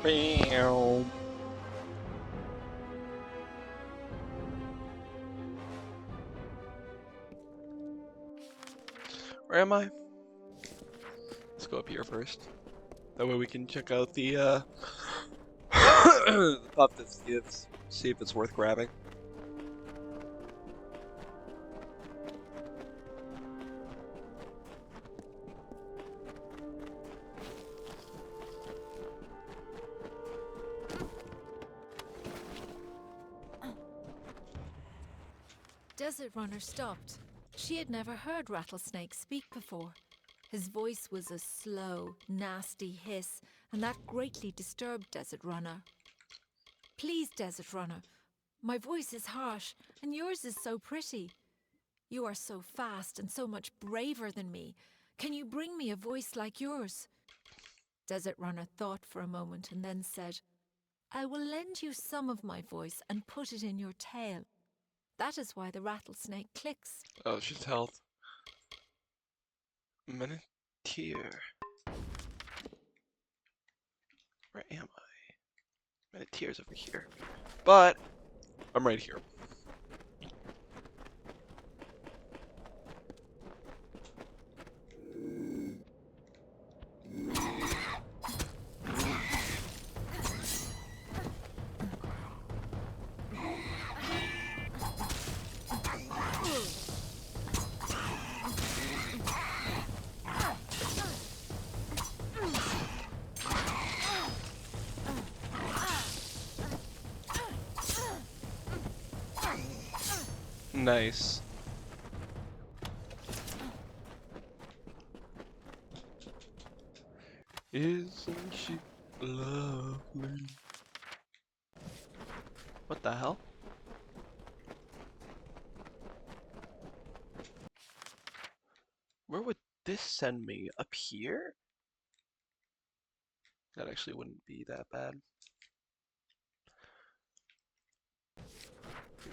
Meow. Where am I? Let's go up here first. That way we can check out the the pup this gives. See if it's worth grabbing. Desert Runner stopped. She had never heard Rattlesnake speak before. His voice was a slow, nasty hiss, and that greatly disturbed Desert Runner. Please, Desert Runner, my voice is harsh, and yours is so pretty. You are so fast and so much braver than me. Can you bring me a voice like yours? Desert Runner thought for a moment and then said, I will lend you some of my voice and put it in your tail. That is why the rattlesnake clicks. Oh, she's health. Miniteer. Where am I? Miniteer's over here. But I'm right here. Nice. Isn't she lovely? What the hell? Where would this send me? Up here? That actually wouldn't be that bad.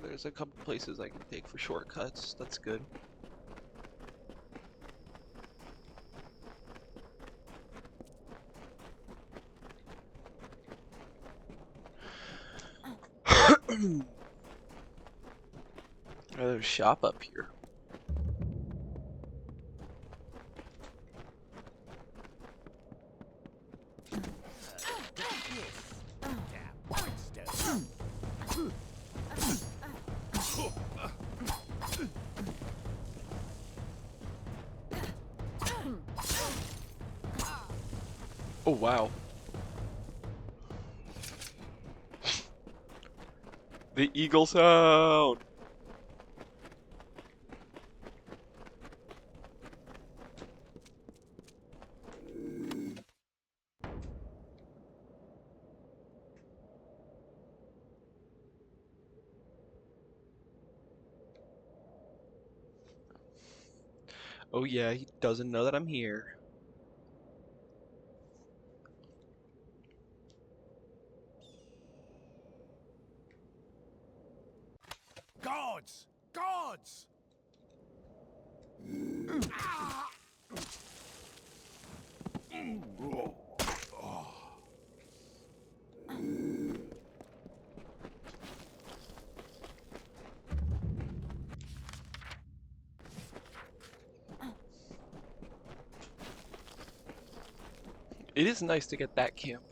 There's a couple places I can take for shortcuts. That's good. There's a shop up here. Oh wow. The eagle sound. Oh yeah, he doesn't know that I'm here. Gods! Gods! It is nice to get that camp.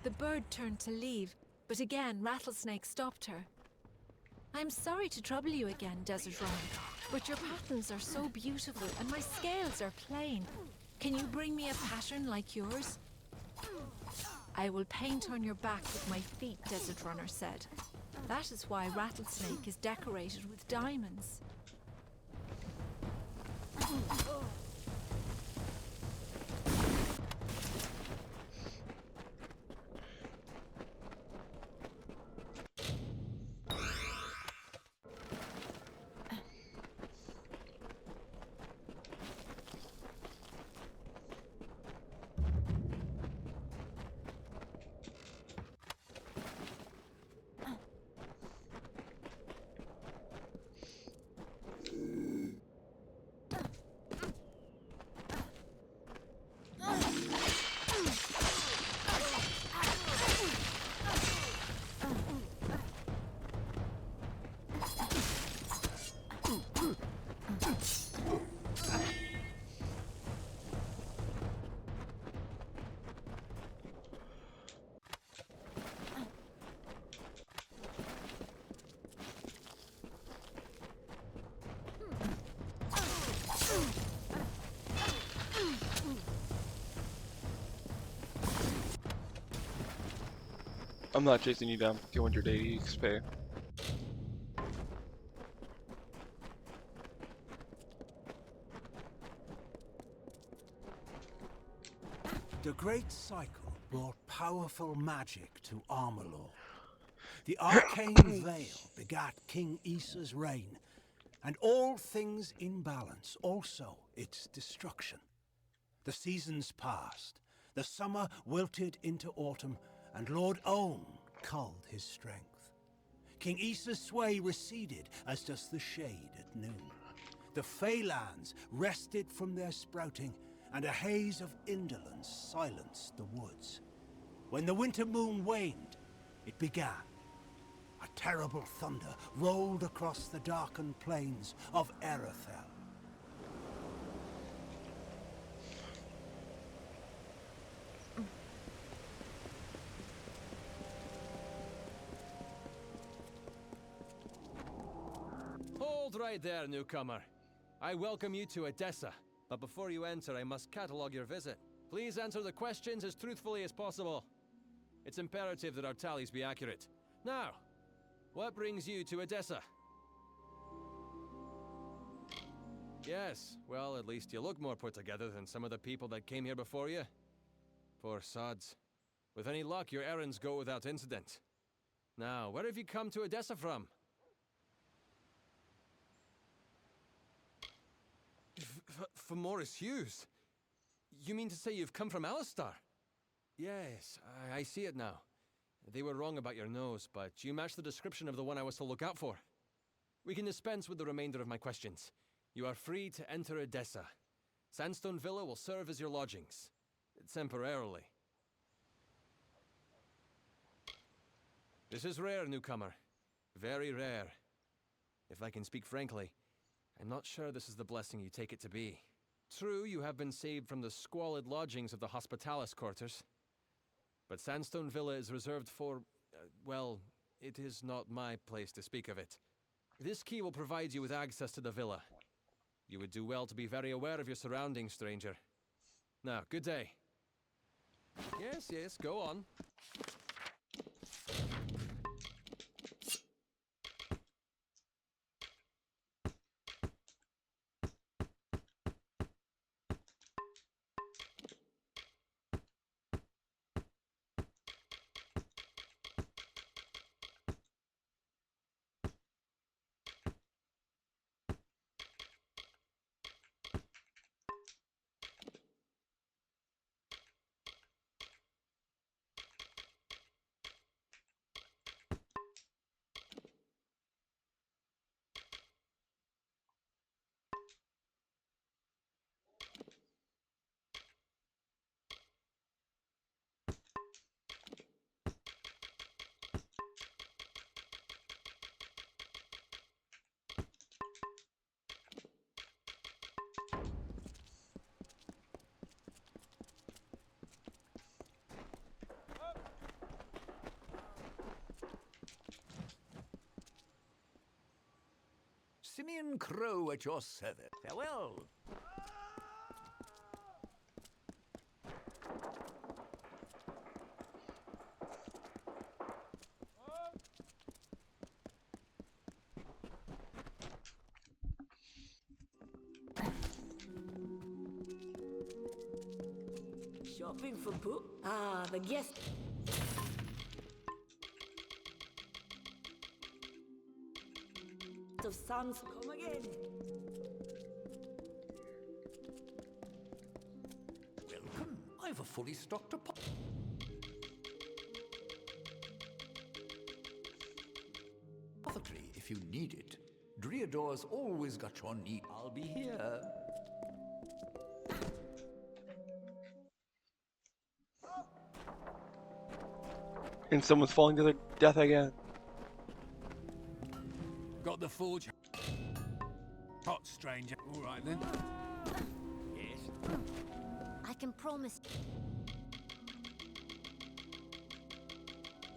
The bird turned to leave, but again Rattlesnake stopped her. I'm sorry to trouble you again, Desert Runner, but your patterns are so beautiful and my scales are plain. Can you bring me a pattern like yours? I will paint on your back with my feet, Desert Runner said. That is why Rattlesnake is decorated with diamonds. I'm not chasing you down for 280 XP. The Great Cycle brought powerful magic to Amalur. The arcane veil begat King Issa's reign, and all things in balance, also its destruction. The seasons passed, the summer wilted into autumn, and Lord Own culled his strength. King Issa's sway receded as does the shade at noon. The Feylands rested from their sprouting, and a haze of indolence silenced the woods. When the winter moon waned, it began. A terrible thunder rolled across the darkened plains of Erethel. Hold right there, newcomer. I welcome you to Edessa, but before you enter, I must catalogue your visit. Please answer the questions as truthfully as possible. It's imperative that our tallies be accurate. Now, what brings you to Edessa? Yes, well, at least you look more put together than some of the people that came here before you. Poor sods. With any luck, your errands go without incident. Now, where have you come to Edessa from? From Morris Hughes? You mean to say you've come from Alistar? Yes, I see it now. They were wrong about your nose, but you match the description of the one I was to look out for. We can dispense with the remainder of my questions. You are free to enter Edessa. Sandstone Villa will serve as your lodgings. Temporarily. This is rare, newcomer. Very rare. If I can speak frankly, I'm not sure this is the blessing you take it to be. True, you have been saved from the squalid lodgings of the Hospitalis quarters. But Sandstone Villa is reserved for, well, it is not my place to speak of it. This key will provide you with access to the villa. You would do well to be very aware of your surroundings, stranger. Now, good day. Yes, go on. Simeon Crow at your service. Farewell. Shopping for book? Ah, the guest of sons come again. Welcome. I've a fully stocked apothecary if you need it. Driador's always got your need. I'll be here. And someone's falling to their death again. Got the forge. Hot stranger. All right then. Yes. I can promise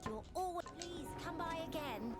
you'll always please come by again.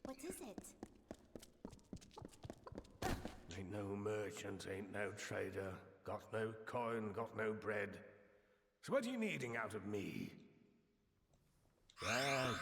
What is it? Ain't no merchant, ain't no trader. Got no coin, got no bread. So what are you needing out of me? Yeah.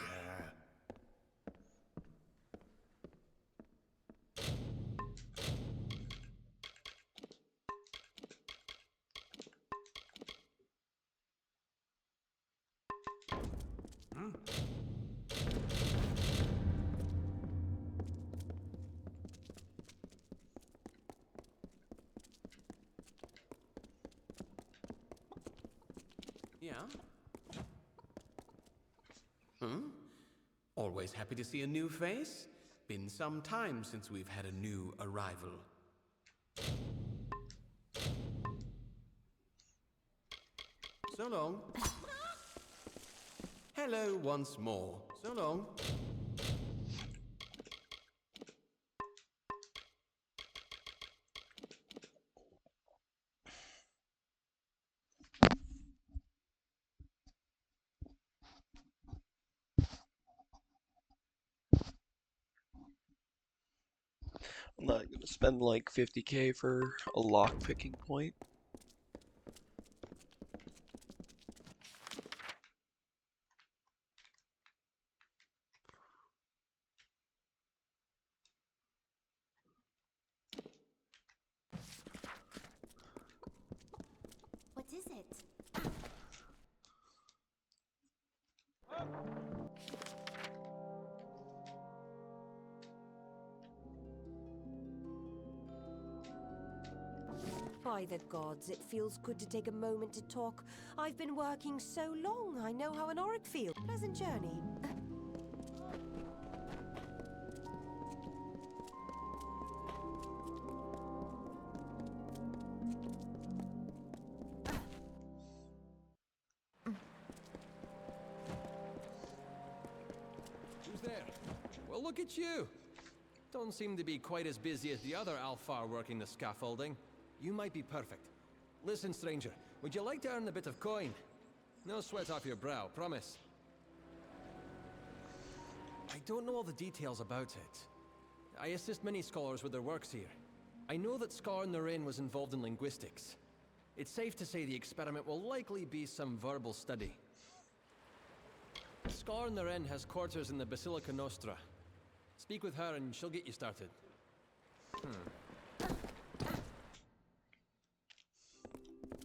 Yeah? Always happy to see a new face. Been some time since we've had a new arrival. So long. Hello once more. So long. I'm not gonna spend like 50k for a lock picking point. What is it? By the gods, it feels good to take a moment to talk. I've been working so long, I know how an Auric feels. Pleasant journey. Who's there? Well, look at you. Don't seem to be quite as busy as the other Alfar working the scaffolding. You might be perfect. Listen, stranger, would you like to earn a bit of coin? No sweat off your brow, promise. I don't know all the details about it. I assist many scholars with their works here. I know that Scar Naren was involved in linguistics. It's safe to say the experiment will likely be some verbal study. Scar Naren has quarters in the Basilica Nostra. Speak with her and she'll get you started.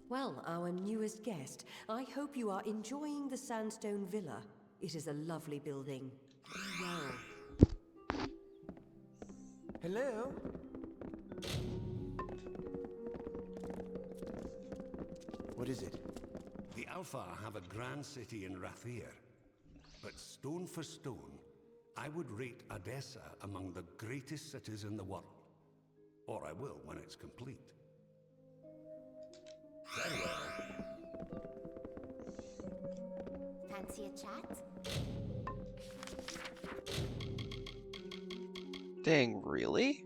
Well, our newest guest, I hope you are enjoying the Sandstone Villa. It is a lovely building. Well. Hello? What is it? The Alpha have a grand city in Rathir, but stone for stone, I would rate Odessa among the greatest cities in the world. Or I will when it's complete. Very well. Fancy a chat? Dang, really?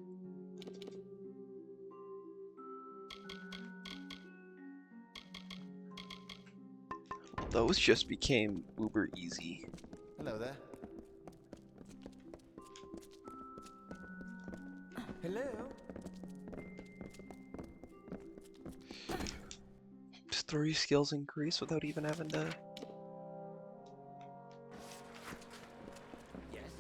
Those just became uber easy. Hello there. Hello? Just 3 skills increase without even having to... Yes?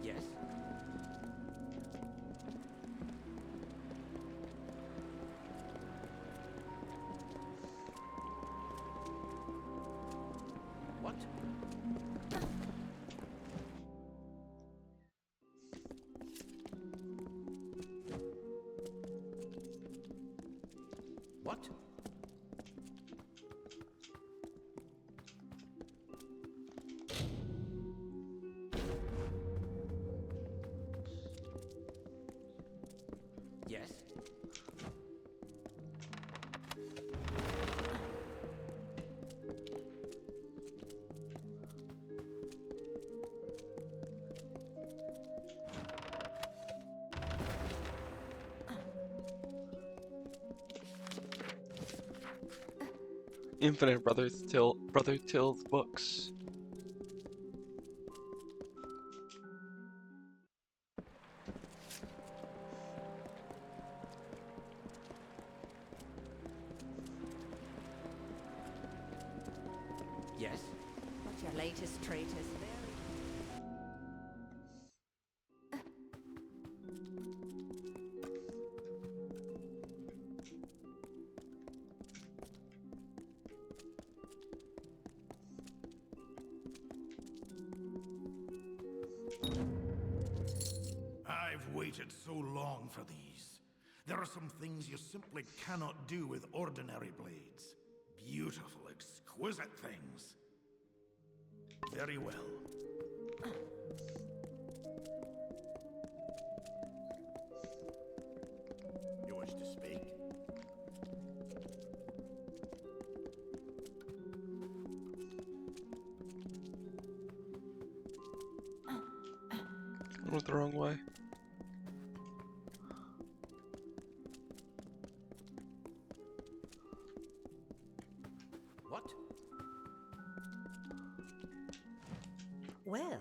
Yes? What? What? Yes? Infinite Brother Till's books. Yes? What's your latest trait is I've waited so long for these. There are some things you simply cannot do with ordinary blades. Beautiful, exquisite things. Very well. You wish to speak? I went the wrong way. What? Well,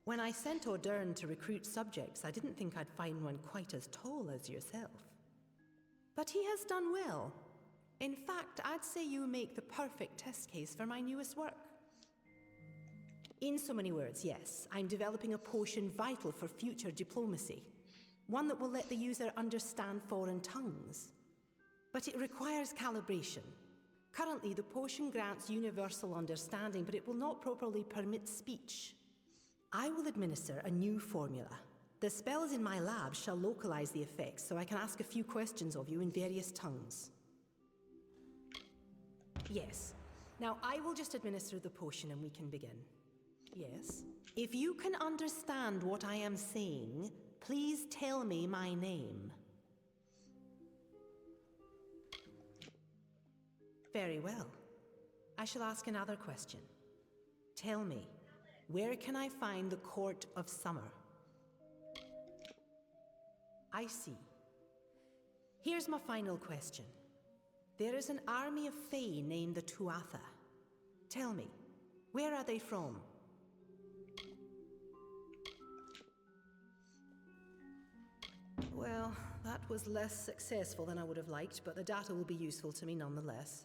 when I sent O'Dern to recruit subjects, I didn't think I'd find one quite as tall as yourself. But he has done well. In fact, I'd say you make the perfect test case for my newest work. In so many words, yes, I'm developing a potion vital for future diplomacy. One that will let the user understand foreign tongues. But it requires calibration. Currently, the potion grants universal understanding, but it will not properly permit speech. I will administer a new formula. The spells in my lab shall localize the effects, so I can ask a few questions of you in various tongues. Yes. Now, I will just administer the potion and we can begin. Yes? If you can understand what I am saying, please tell me my name. Very well. I shall ask another question. Tell me, where can I find the Court of Summer? I see. Here's my final question. There is an army of Fae named the Tuatha. Tell me, where are they from? Well, that was less successful than I would have liked, but the data will be useful to me nonetheless.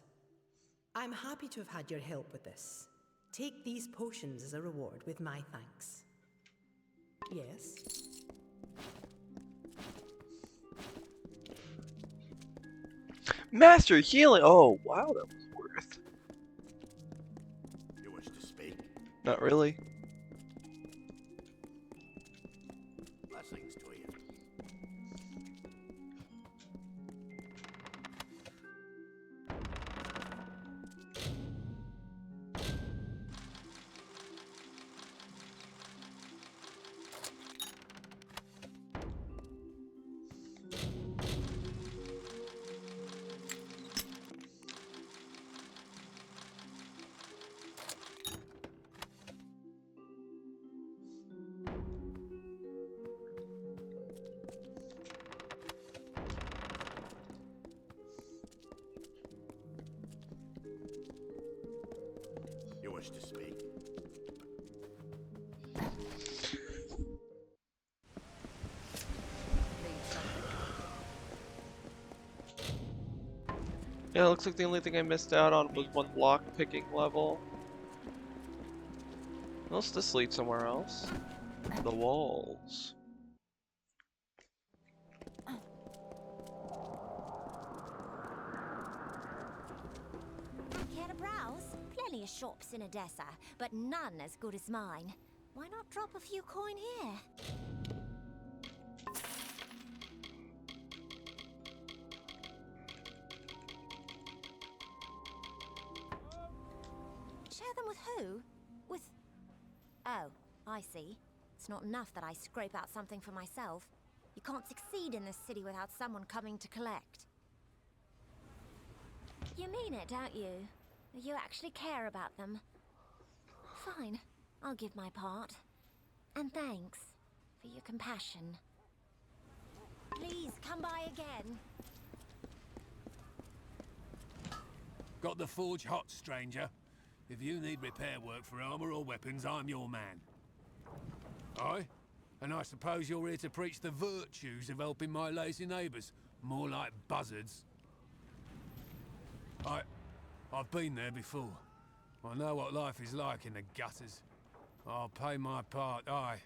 I'm happy to have had your help with this. Take these potions as a reward with my thanks. Yes? Master healing! Oh, wow, that was worth. You wish to speak? Not really. Blessings to you. wish to speak. Yeah, it looks like the only thing I missed out on was one lock picking level. Unless this leads somewhere else. The walls. Care to browse? Plenty of shops in Odessa, but none as good as mine. Why not drop a few coin here? Share them with who? With... Oh, I see. It's not enough that I scrape out something for myself. You can't succeed in this city without someone coming to collect. You mean it, don't you? You actually care about them. Fine, I'll give my part. And thanks for your compassion. Please, come by again. Got the forge hot, stranger. If you need repair work for armor or weapons, I'm your man. Aye? And I suppose you're here to preach the virtues of helping my lazy neighbours, more like buzzards. I've been there before. I know what life is like in the gutters. I'll pay my part, aye.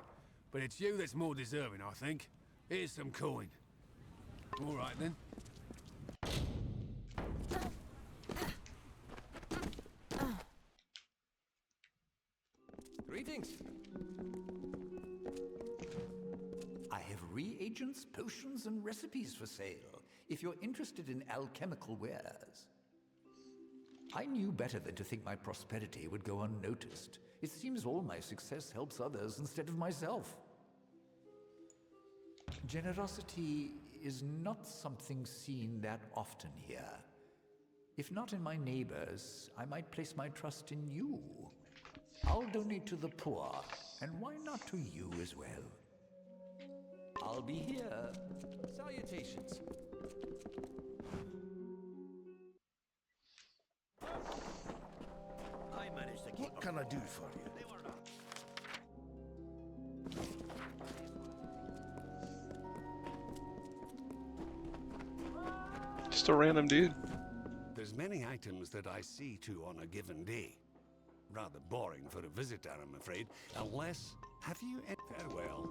But it's you that's more deserving, I think. Here's some coin. All right, then. Greetings. I have reagents, potions, and recipes for sale, if you're interested in alchemical wares. I knew better than to think my prosperity would go unnoticed. It seems all my success helps others instead of myself. Generosity is not something seen that often here. If not in my neighbors, I might place my trust in you. I'll donate to the poor, and why not to you as well? I'll be here. Salutations. What can I do for you? Just a random dude. There's many items that I see to on a given day. Rather boring for a visitor, I'm afraid. Unless, have you any farewell?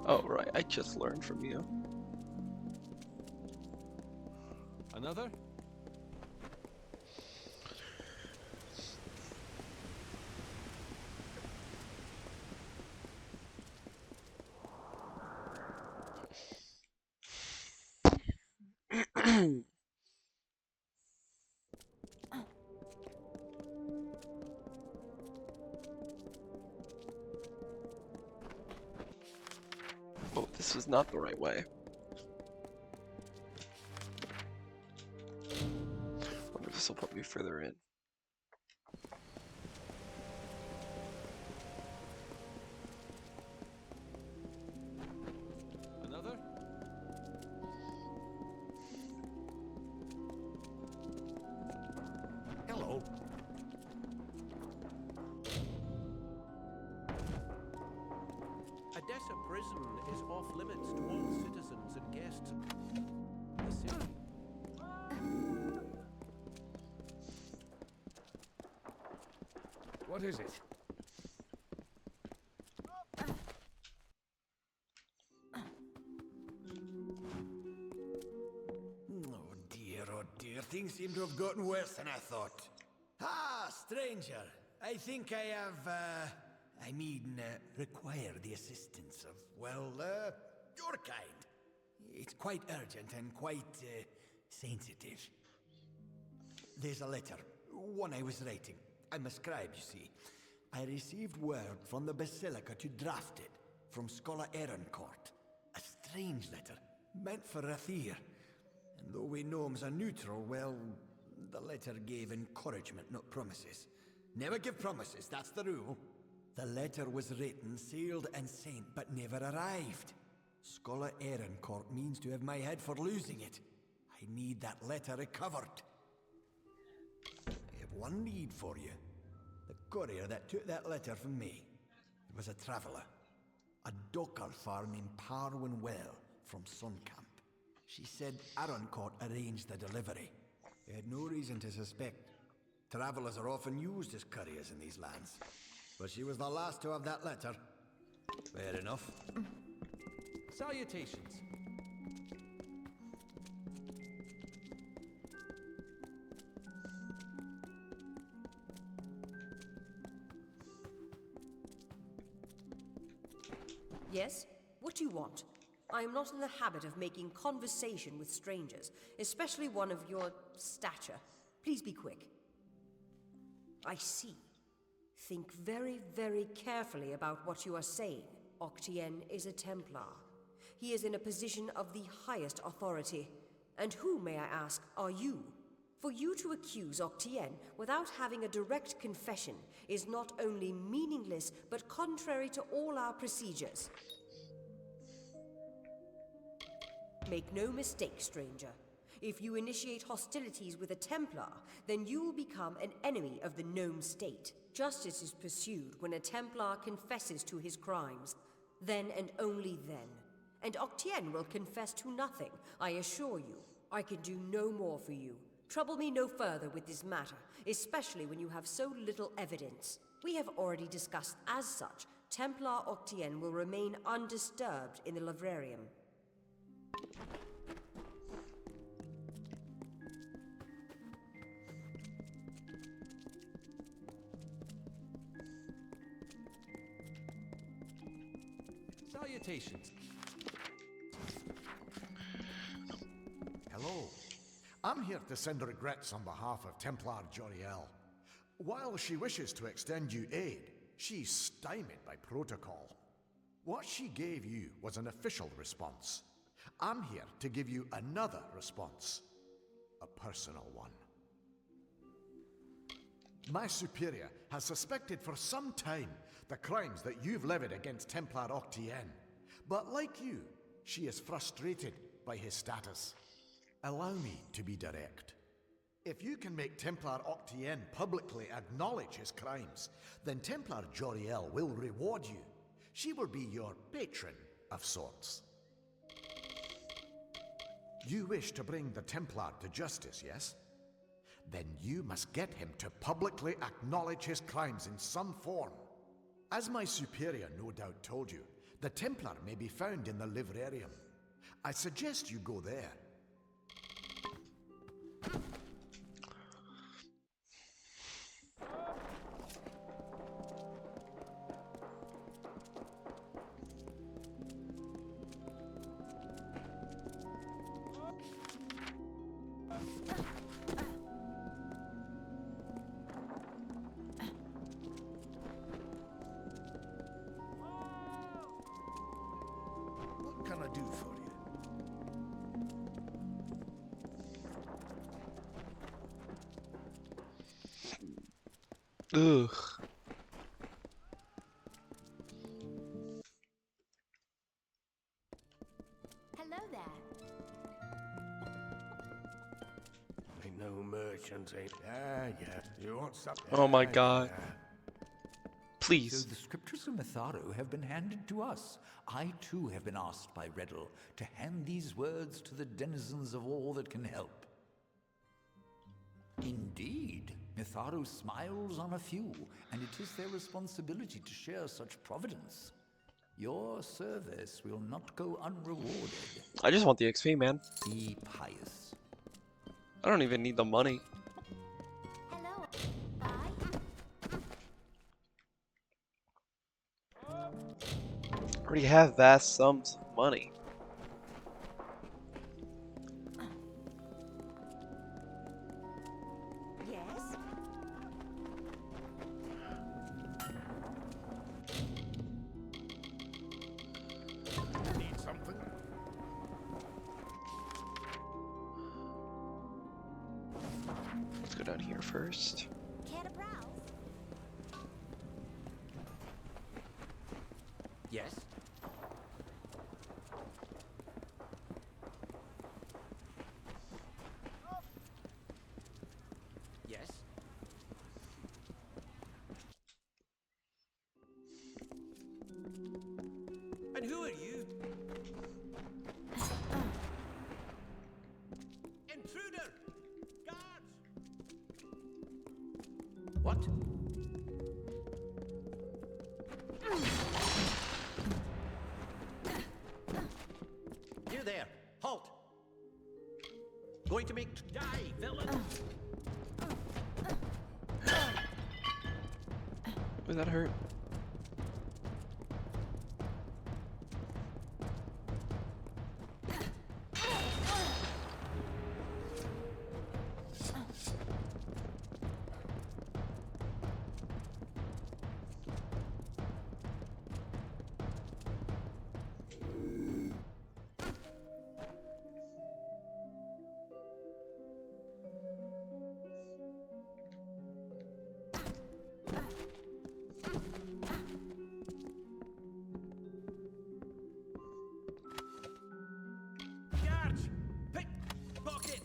Oh, right, I just learned from you. Another? Oh, this is not the right way. Wonder if this will put me further in. Another? Hello. Odessa prison is off limits to all citizens and guests. The city. What is it? Oh dear, things seem to have gotten worse than I thought. Ah, stranger, I think I have, require the assistance of, well, your kind. It's quite urgent and quite, sensitive. There's a letter, one I was writing. I'm a scribe, you see. I received word from the Basilica to draft it, from Scholar Ehrencourt. A strange letter, meant for Rathir. And though we gnomes are neutral, well, the letter gave encouragement, not promises. Never give promises, that's the rule. The letter was written, sealed, and sent, but never arrived. Scholar Ehrencourt means to have my head for losing it. I need that letter recovered. I have one need for you. The courier that took that letter from me. It was a traveller. A docker farm in Parwin Well from Suncamp. She said Aroncourt arranged the delivery. They had no reason to suspect. Travellers are often used as couriers in these lands. But she was the last to have that letter. Fair enough. Salutations. Yes? What do you want? I am not in the habit of making conversation with strangers, especially one of your stature. Please be quick. I see. Think very, very carefully about what you are saying. Octien is a Templar. He is in a position of the highest authority. And who, may I ask, are you? For you to accuse Octien without having a direct confession is not only meaningless, but contrary to all our procedures. Make no mistake, stranger. If you initiate hostilities with a Templar, then you will become an enemy of the Gnome state. Justice is pursued when a Templar confesses to his crimes. Then and only then. And Octien will confess to nothing, I assure you. I can do no more for you. Trouble me no further with this matter, especially when you have so little evidence. We have already discussed as such, Templar Octien will remain undisturbed in the Livrarium. Salutations. Hello. I'm here to send regrets on behalf of Templar Joriel. While she wishes to extend you aid, she's stymied by protocol. What she gave you was an official response. I'm here to give you another response. A personal one. My superior has suspected for some time the crimes that you've levied against Templar Octien. But like you, she is frustrated by his status. Allow me to be direct. If you can make Templar Octien publicly acknowledge his crimes, then Templar Joriel will reward you. She will be your patron of sorts. You wish to bring the Templar to justice, yes? Then you must get him to publicly acknowledge his crimes in some form. As my superior no doubt told you, the Templar may be found in the Livrarium. I suggest you go there. What can I do for you? Ugh. Hello there. Ain't no merchants, ain't. Yeah. You want something? Oh my god. So Please. the scriptures of Mitharu have been handed to us. I too have been asked by Riddle to hand these words to the denizens of all that can help. Indeed, Mitharu smiles on a few, and it is their responsibility to share such providence. Your service will not go unrewarded. I just want the XP, man. Be pious. I don't even need the money. Hello. Bye. I already have vast sums of money. Yes. Need something? Let's go down here first. Care to browse? Yes? Yes? What? You there! Halt! Going to make die, villain! Would that hurt? Guards! Pick! Pocket!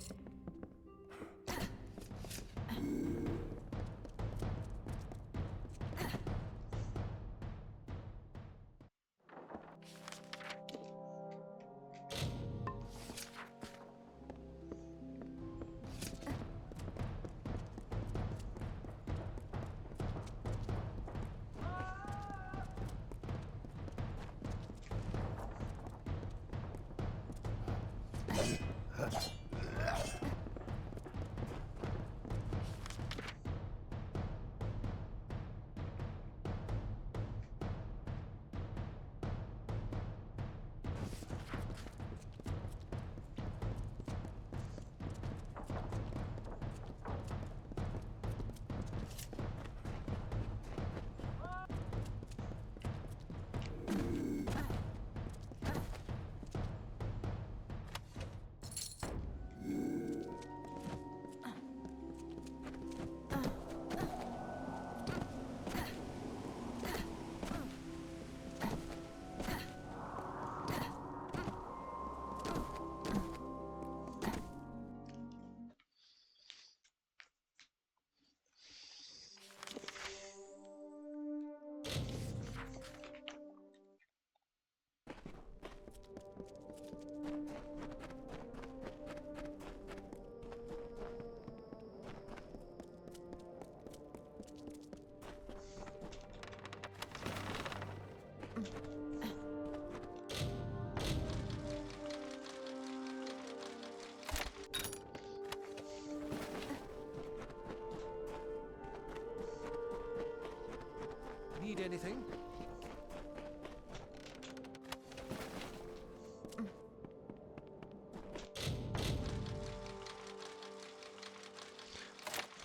Need anything?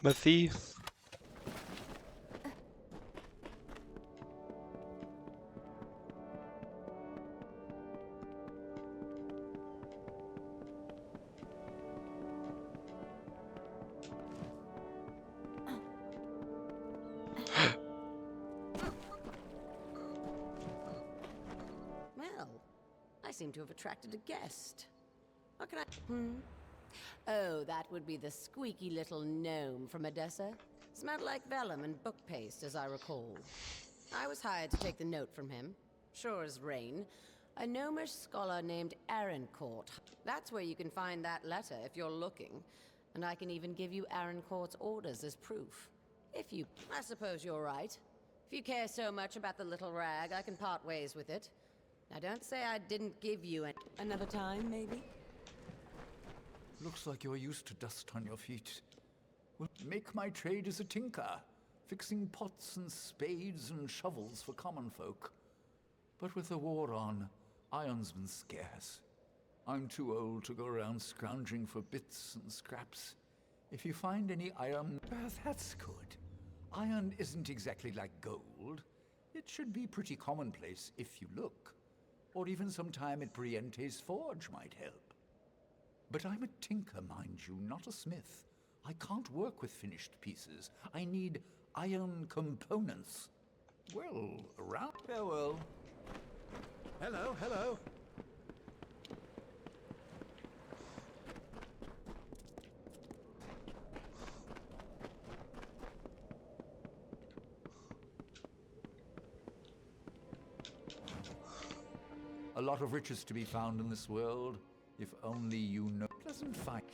I'm a thief. Well, I seem to have attracted a guest. What can I... Oh, that would be the squeaky little gnome from Odessa. Smelled like vellum and book paste, as I recall. I was hired to take the note from him. Sure as rain. A gnomish scholar named Arancourt. That's where you can find that letter if you're looking. And I can even give you Arancourt's orders as proof. If you... I suppose you're right. If you care so much about the little rag, I can part ways with it. Now don't say I didn't give you another time, maybe? Looks like you're used to dust on your feet. Well, make my trade as a tinker, fixing pots and spades and shovels for common folk. But with the war on, iron's been scarce. I'm too old to go around scrounging for bits and scraps. If you find any iron... that's good. Iron isn't exactly like gold. It should be pretty commonplace if you look. Or even some time at Briente's forge might help. But I'm a tinker, mind you, not a smith. I can't work with finished pieces. I need iron components. Well, around... Farewell. Hello, hello. A lot of riches to be found in this world, if only you know. Pleasant fight.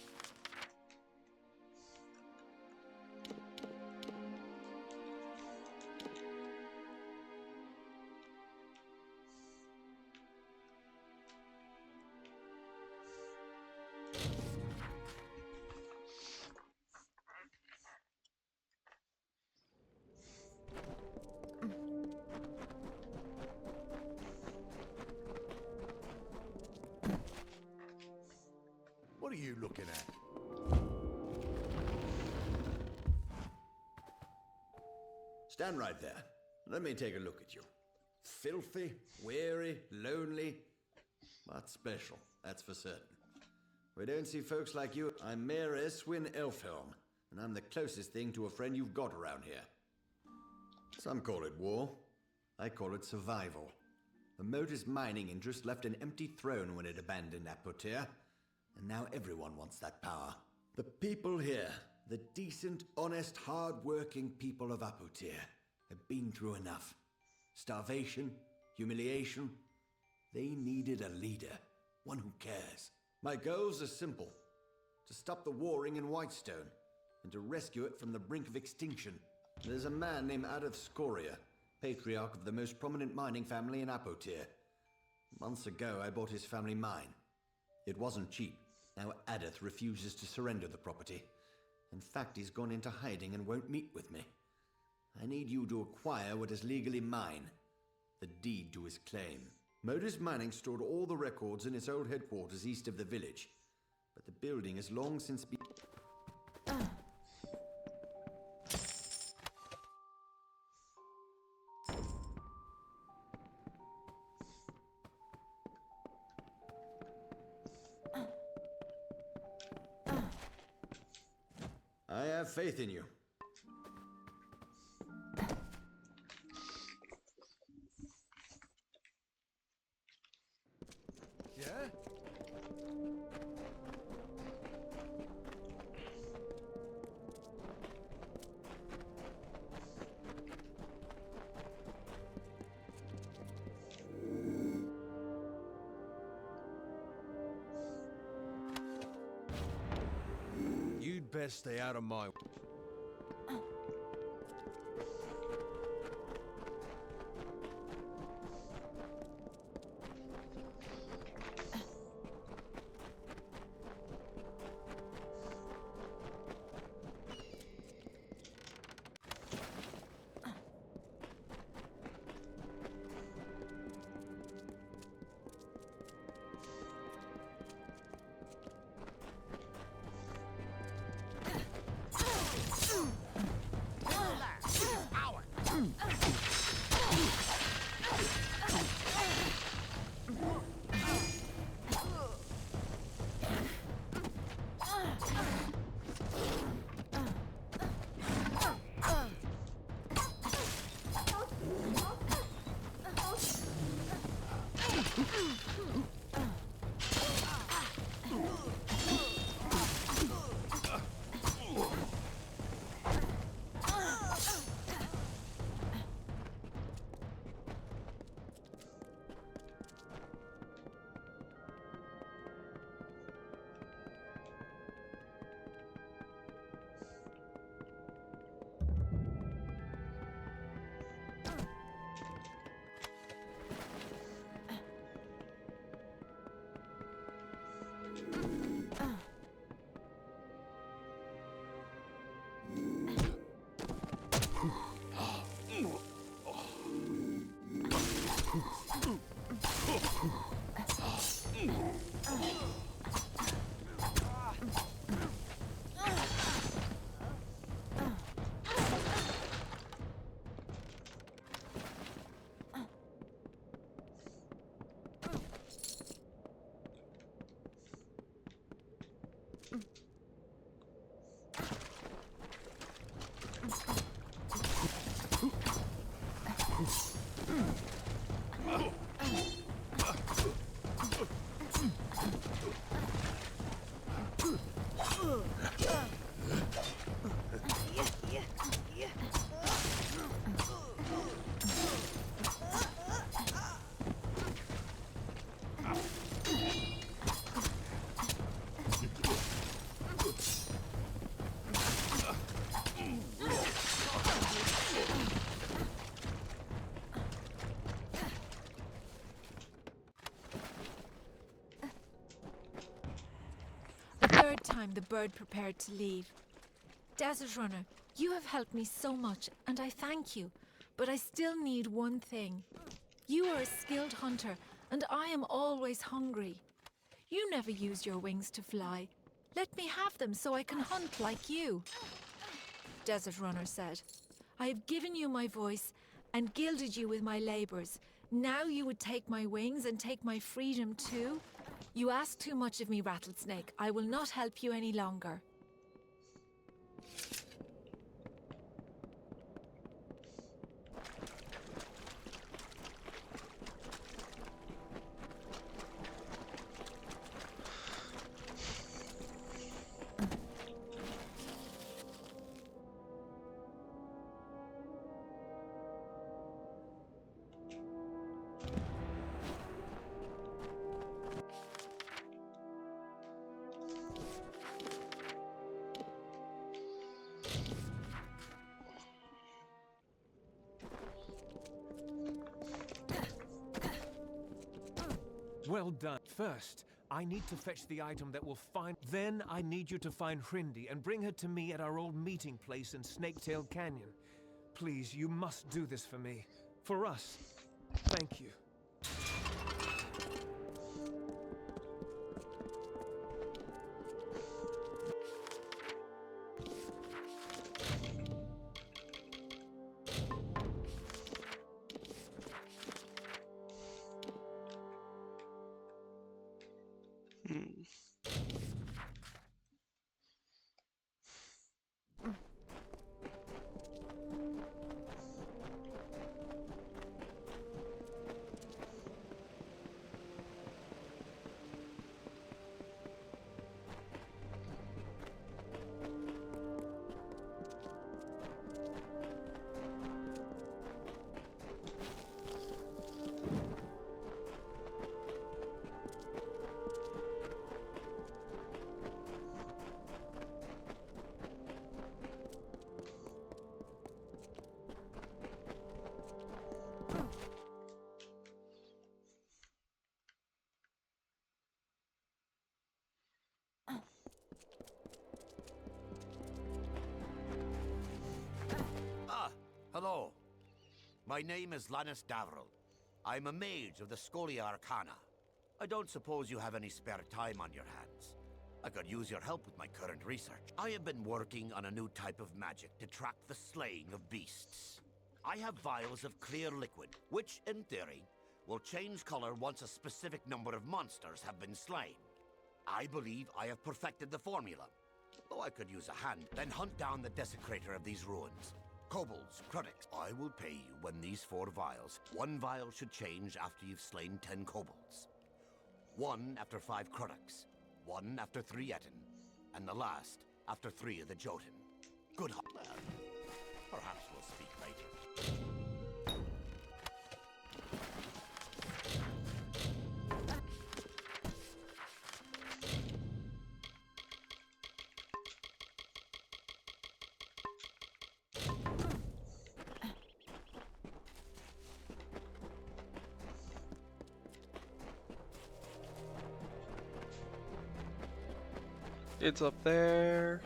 Stand right there. Let me take a look at you. Filthy, weary, lonely, but special, that's for certain. We don't see folks like you. I'm Mayor Eswin Elfhelm, and I'm the closest thing to a friend you've got around here. Some call it war. I call it survival. The Modus mining interest left an empty throne when it abandoned Apotir, and now everyone wants that power. The people here, the decent, honest, hard-working people of Apotir, have been through enough. Starvation, humiliation. They needed a leader, one who cares. My goals are simple. To stop the warring in Whitestone, and to rescue it from the brink of extinction. There's a man named Adolf Scoria, patriarch of the most prominent mining family in Apotir. Months ago, I bought his family mine. It wasn't cheap. Now Adolf refuses to surrender the property. In fact, he's gone into hiding and won't meet with me. I need you to acquire what is legally mine. The deed to his claim. Modus Mining stored all the records in its old headquarters east of the village. But the building has long since been... I have faith in you. Yeah? You'd best stay out of my... Third time the bird prepared to leave. Desert Runner, you have helped me so much, and I thank you. But I still need one thing. You are a skilled hunter, and I am always hungry. You never used your wings to fly. Let me have them so I can hunt like you. Desert Runner said, I have given you my voice and gilded you with my labors. Now you would take my wings and take my freedom too? You ask too much of me, Rattlesnake. I will not help you any longer. Well done. First, I need to fetch the item that will find... Then I need you to find Hrindy and bring her to me at our old meeting place in Snaketail Canyon. Please, you must do this for me. For us. Thank you. Hello. My name is Lannis Davrill. I'm a mage of the Scholia Arcana. I don't suppose you have any spare time on your hands. I could use your help with my current research. I have been working on a new type of magic to track the slaying of beasts. I have vials of clear liquid, which, in theory, will change color once a specific number of monsters have been slain. I believe I have perfected the formula. Though I could use a hand, then hunt down the desecrator of these ruins. Kobolds, Kruddiks. I will pay you when these 4 vials. 1 vial should change after you've slain 10 kobolds. 1 after 5 Kruddiks. 1 after 3 Etten. And the last after 3 of the Jotun. Good hunt. Well, perhaps we'll speak later. It's up there.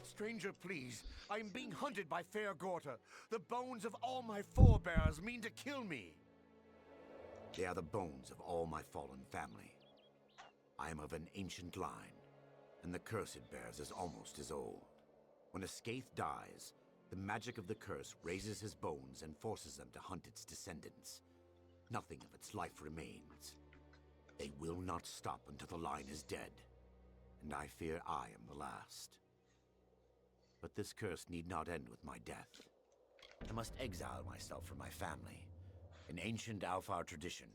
Stranger, please. I'm being hunted by Fair Gorta. The bones of all my forebears mean to kill me. They are the bones of all my fallen family. I am of an ancient line, and the curse it bears is almost as old. When a Skaith dies, the magic of the curse raises his bones and forces them to hunt its descendants. Nothing of its life remains. They will not stop until the line is dead, and I fear I am the last. But this curse need not end with my death. I must exile myself from my family. In ancient Alfar tradition,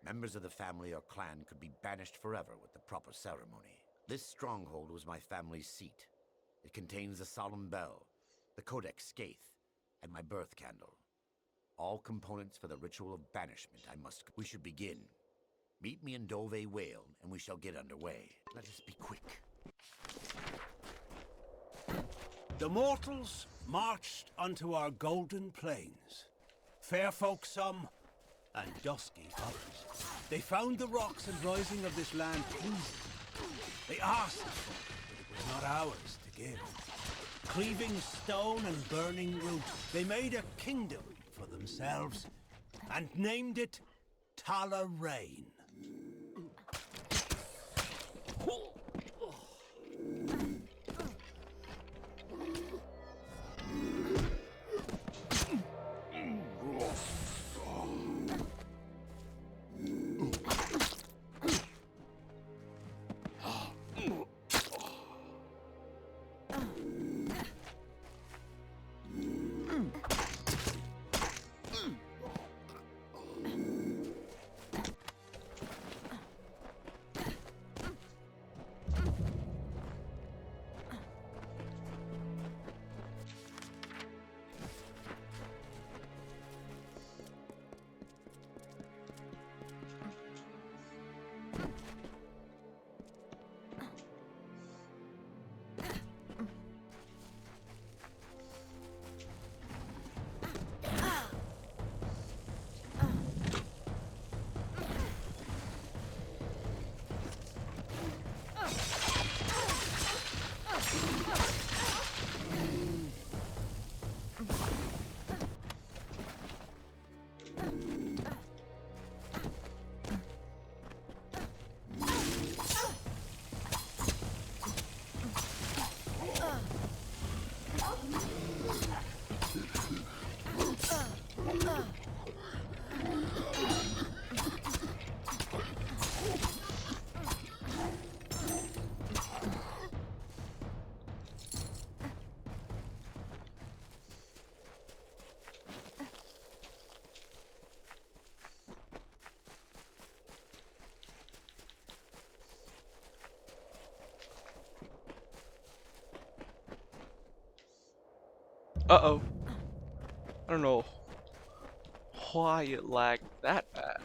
members of the family or clan could be banished forever with the proper ceremony. This stronghold was my family's seat. It contains the solemn bell, the Codex Skaith, and my birth candle. All components for the ritual of banishment I must... We should begin. Meet me in Dove Whale, and we shall get underway. Let us be quick. The mortals marched unto our golden plains. Fair folk some, and dusky others. They found the rocks and rising of this land pleasing. They asked for it, but it was not ours to give. Cleaving stone and burning root, they made a kingdom for themselves, and named it Tala Rain. Uh-oh. I don't know why it lagged that bad.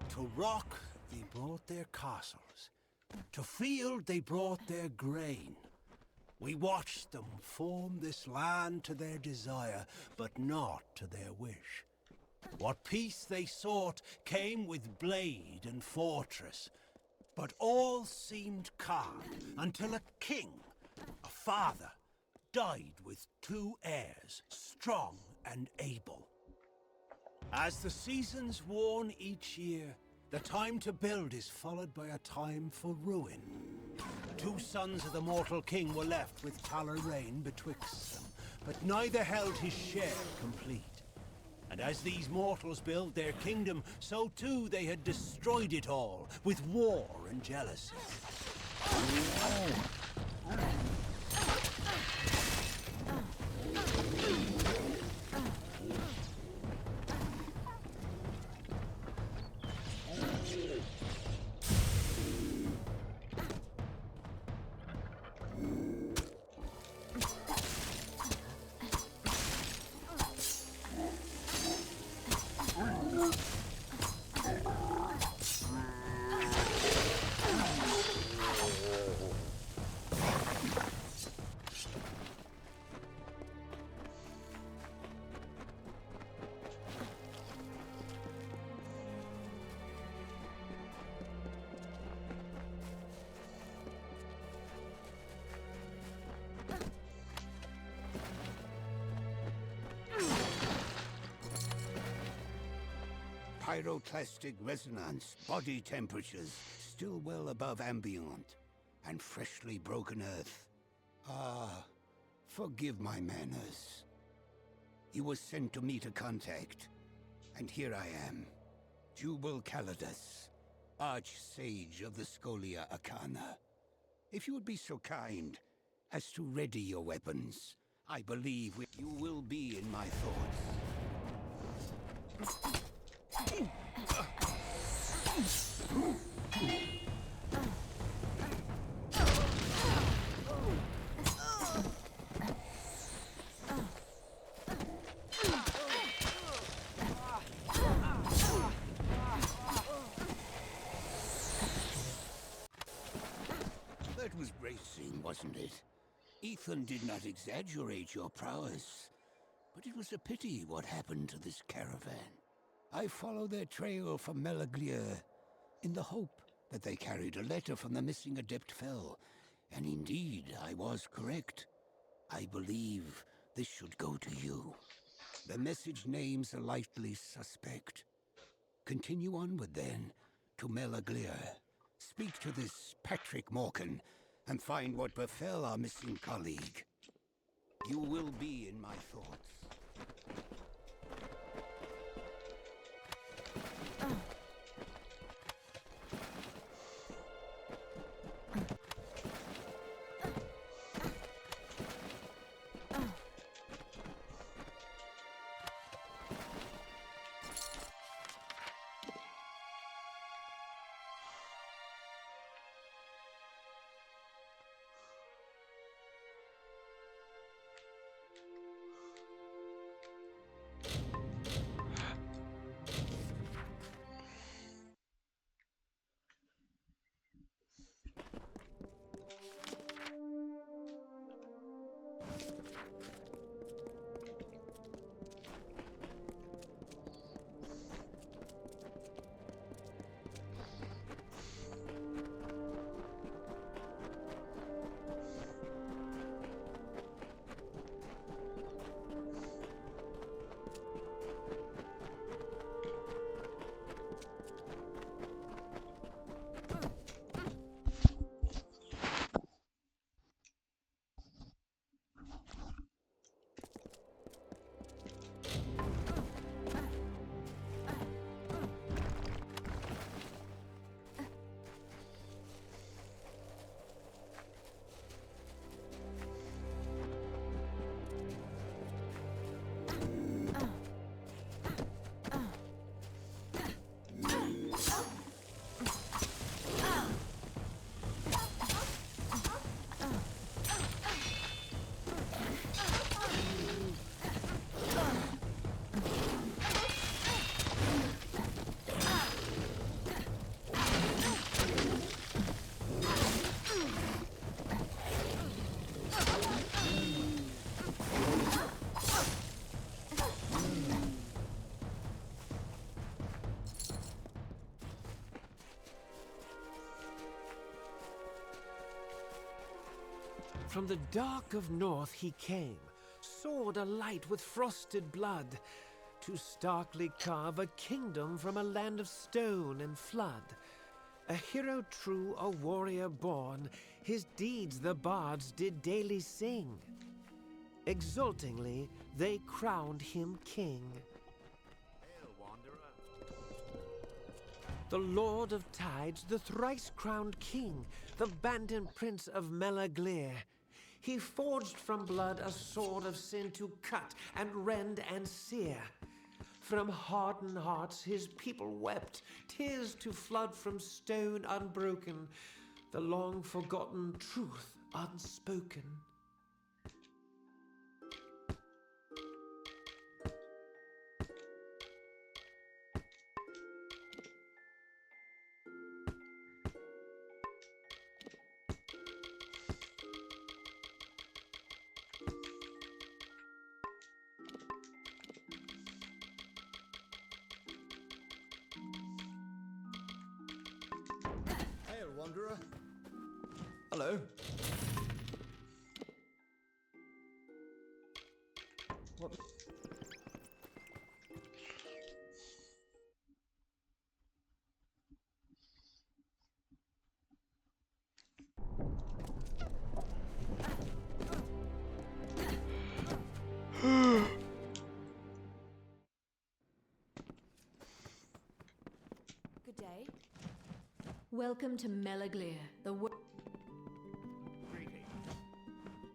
To rock, they brought their castles. To field, they brought their grain. We watched them form this land to their desire, but not to their wish. What peace they sought came with blade and fortress, but all seemed calm until a king, a father, died with 2 heirs, strong and able. As the seasons warn each year, the time to build is followed by a time for ruin. 2 sons of the mortal king were left with Tala Rain betwixt them, but neither held his share complete. And as these mortals built their kingdom, so too they had destroyed it all with war and jealousy. Pyroclastic resonance, body temperatures still well above ambient, and freshly broken earth. Ah, forgive my manners. You were sent to meet a contact, and here I am, Jubal Calidus, Arch-Sage of the Scholia Arcana. If you would be so kind as to ready your weapons, I believe you will be in my thoughts. Nathan did not exaggerate your prowess, but it was a pity what happened to this caravan. I followed their trail from Melaglir in the hope that they carried a letter from the missing Adept Fell, and indeed I was correct. I believe this should go to you. The message names a likely suspect. Continue onward then to Melaglir. Speak to this Patrick Morkan and find what befell our missing colleague. You will be in my thoughts. From the dark of north he came, sword alight with frosted blood, to starkly carve a kingdom from a land of stone and flood. A hero true, a warrior born, his deeds the bards did daily sing. Exultingly they crowned him king. Hail, wanderer. The Lord of Tides, the thrice-crowned king, the bandit prince of Melaglir. He forged from blood a sword of sin to cut and rend and sear. From hardened hearts his people wept, tears to flood from stone unbroken, the long-forgotten truth unspoken. Hail, wanderer. Hello. What? Good day. Welcome to Melaglir, the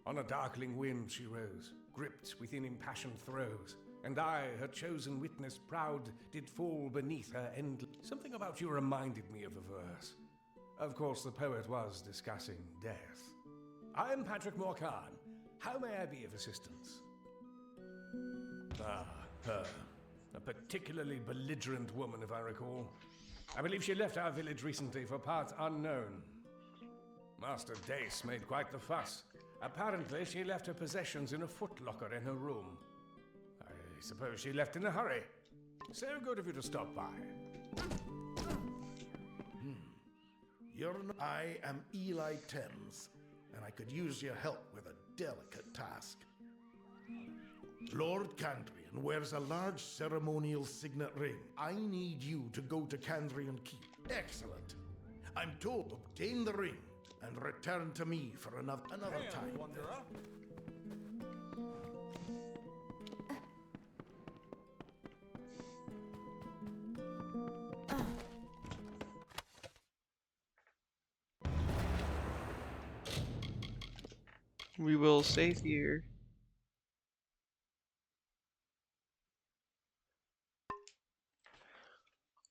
On a darkling wind she rose, gripped within impassioned throes, and I, her chosen witness proud, did fall beneath her end. Something about you reminded me of a verse. Of course, the poet was discussing death. I am Patrick Morkan. How may I be of assistance? Ah, her. A particularly belligerent woman, if I recall. I believe she left our village recently for parts unknown. Master Dace made quite the fuss. Apparently, she left her possessions in a footlocker in her room. I suppose she left in a hurry. So good of you to stop by. I am Eli Thames, and I could use your help with a delicate task. Lord Candrian wears a large ceremonial signet ring. I need you to go to Candrian Keep. Excellent. I'm told to obtain the ring and return to me for another time. Wanderer. We will save here.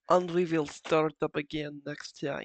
And we will start up again next time.